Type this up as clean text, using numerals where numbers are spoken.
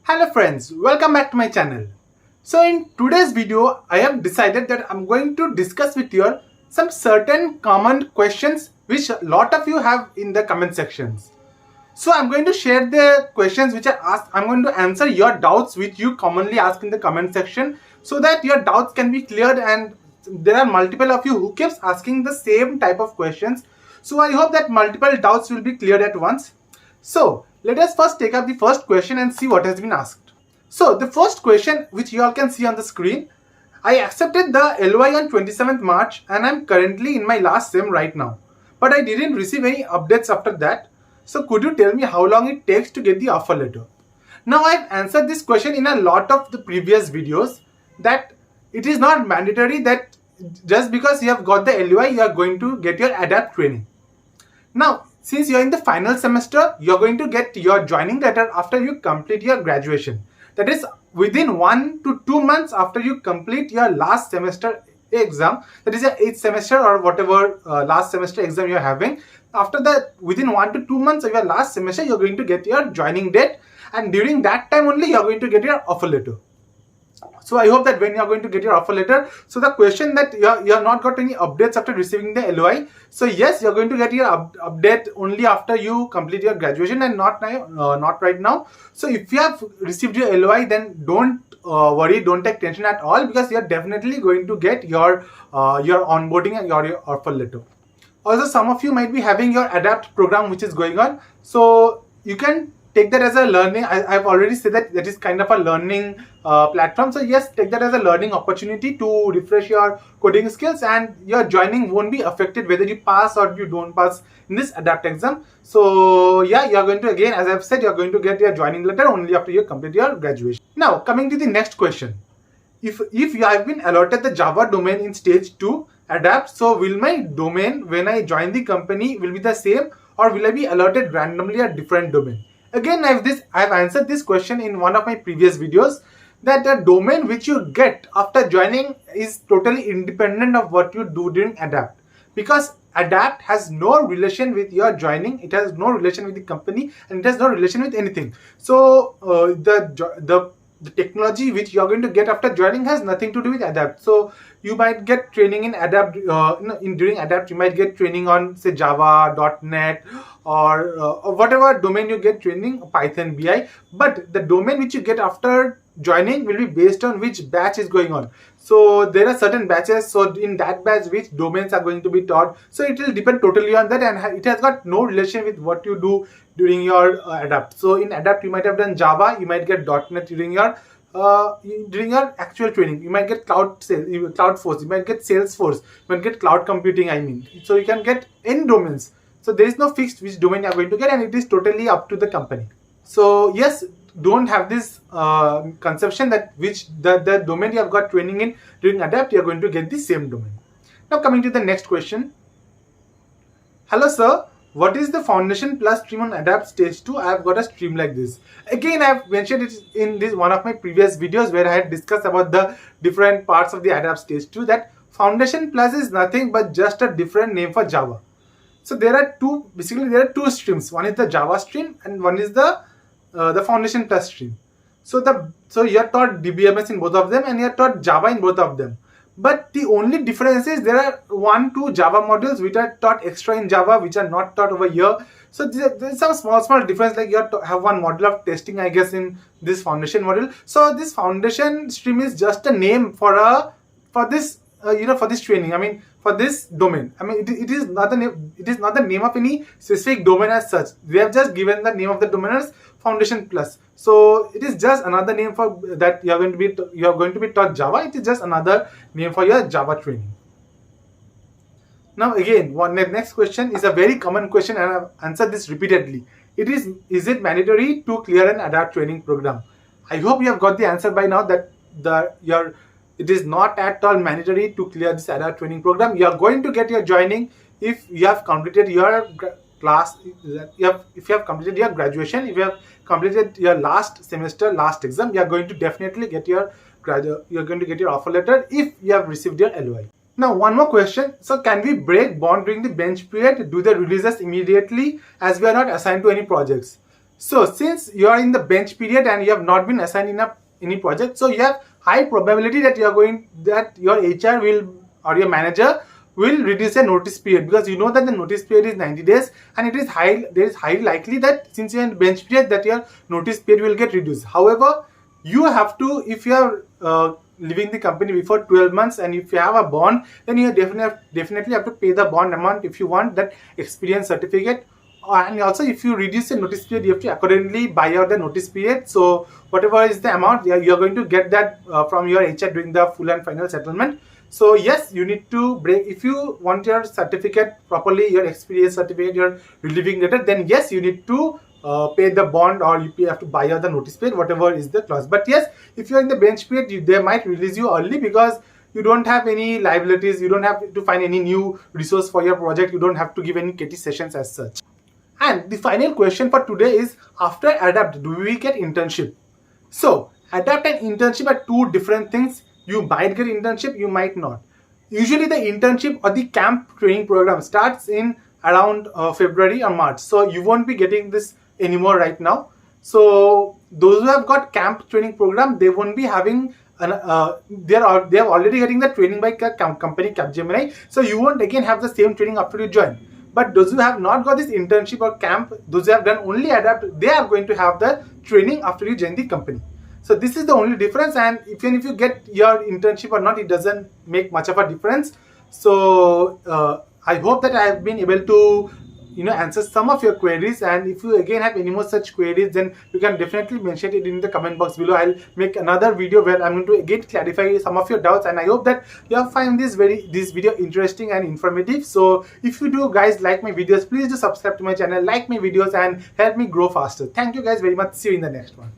Hello friends, welcome back to my channel. So in today's video, I have decided that I'm going to discuss with you some certain common questions which a lot of you have in the comment sections. So I'm going to share the questions which I asked. I'm going to answer your doubts which you commonly ask in the comment section so that your doubts can be cleared, and there are multiple of you who keeps asking the same type of questions. So I hope that multiple doubts will be cleared at once. So let us first take up the first question and see what has been asked. So the first question which you all can see on the screen, I accepted the LOI on 27th March and I'm currently in my last sem right now. But I didn't receive any updates after that. So could you tell me how long it takes to get the offer letter? Now I've answered this question in a lot of the previous videos that it is not mandatory that just because you have got the LOI you are going to get your ADAPT training. Now, since you're in the final semester, you're going to get your joining letter after you complete your graduation. That is within 1 to 2 months after you complete your last semester exam. That is your 8th semester or whatever last semester exam you're having. After that, within 1 to 2 months of your last semester, you're going to get your joining date. And during that time only, you're going to get your offer letter. So I hope that when you are going to get your offer letter, so the question that you have not got any updates after receiving the LOI. So yes, you're going to get your update only after you complete your graduation and not now, not right now. So if you have received your LOI, then don't worry, don't take tension at all, because you're definitely going to get your onboarding and your offer letter. Also, some of you might be having your ADAPT program which is going on. So you can take that as a learning. I've already said that that is kind of a learning platform. So yes, take that as a learning opportunity to refresh your coding skills, and your joining won't be affected whether you pass or you don't pass in this ADAPT exam. So yeah, you're going to, again, as I've said, you're going to get your joining letter only after you complete your graduation. Now coming to the next question. If you have been allotted the Java domain in stage 2 ADAPT, so will my domain when I join the company will be the same, or will I be allotted randomly a different domain? Again, I've answered this question in one of my previous videos, that the domain which you get after joining is totally independent of what you do during ADAPT, because ADAPT has no relation with your joining, it has no relation with the company, and it has no relation with anything. So the technology which you're going to get after joining has nothing to do with ADAPT. So you might get training in ADAPT, during ADAPT you might get training on, say, Java, .NET, or whatever domain you get training, Python, BI. But the domain which you get after joining will be based on which batch is going on. So there are certain batches, so in that batch which domains are going to be taught, so it will depend totally on that, and it has got no relation with what you do during your ADAPT. So in ADAPT you might have done Java, you might get .NET during your actual training. You might get Cloudforce, you might get Salesforce, you might get cloud computing, I mean. So you can get any domains. So there is no fixed which domain you are going to get, and it is totally up to the company. So yes, don't have this conception that which the domain you have got training in during ADAPT, you are going to get the same domain. Now coming to the next question. Hello sir, what is the Foundation Plus stream on ADAPT stage 2? I have got a stream like this. Again, I have mentioned it in this one of my previous videos where I had discussed about the different parts of the ADAPT stage 2, that Foundation Plus is nothing but just a different name for Java. So there are two streams. One is the Java stream and one is the Foundation Plus stream. So you are taught DBMS in both of them, and you are taught Java in both of them. But the only difference is there are 1-2 Java modules which are taught extra in Java, which are not taught over here. So there's some small difference, like you have one module of testing, I guess, in this Foundation module. So this Foundation stream is just a name for this for this training. I mean, for this domain. I mean, it is not the name. It is not the name of any specific domain as such. They have just given the name of the domain as Foundation Plus. So it is just another name for that you are going to be taught Java. It is just another name for your Java training. Now again, next question is a very common question, and I've answered this repeatedly. Is it mandatory to clear an ADAPT training program? I hope you have got the answer by now, that it is not at all mandatory to clear this ADAPT training program. You are going to get your joining if you have completed your class, if you have completed your graduation, if you have completed your last semester, last exam, you are going to definitely get your offer letter if you have received your LOI. Now one more question. So can we break bond during the bench period? Do the releases immediately, as we are not assigned to any projects? So since you are in the bench period and you have not been assigned in any project, so you have high probability that your HR will or your manager will reduce a notice period, because you know that the notice period is 90 days, and there is highly likely that since you are in bench period that your notice period will get reduced. However, you have to, if you are leaving the company before 12 months and if you have a bond, then you definitely have to pay the bond amount if you want that experience certificate. And also, if you reduce the notice period, you have to accordingly buy out the notice period. So whatever is the amount, you're going to get that from your HR during the full and final settlement. So yes, you need to break, if you want your certificate properly, your experience certificate, your relieving letter, then yes, you need to pay the bond, or you have to buy out the notice period, whatever is the clause. But yes, if you're in the bench period, they might release you early because you don't have any liabilities, you don't have to find any new resource for your project, you don't have to give any KT sessions as such. And the final question for today is, after adapt, do we get internship? So adapt and internship are two different things. You might get internship, you might not. Usually the internship or the camp training program starts in around February or March. So you won't be getting this anymore right now. So those who have got camp training program, they won't be having they are already getting the training by company Capgemini. So you won't again have the same training after you join. But those who have not got this internship or camp, those who have done only adapt, they are going to have the training after you join the company. So this is the only difference, and even if you get your internship or not, it doesn't make much of a difference. So I hope that I have been able to answer some of your queries, and if you again have any more such queries, then you can definitely mention it in the comment box below. I'll make another video where I'm going to again clarify some of your doubts, and I hope that you have find this video interesting and informative. So if you do guys like my videos, please do subscribe to my channel, like my videos, and help me grow faster. Thank you guys very much. See you in the next one.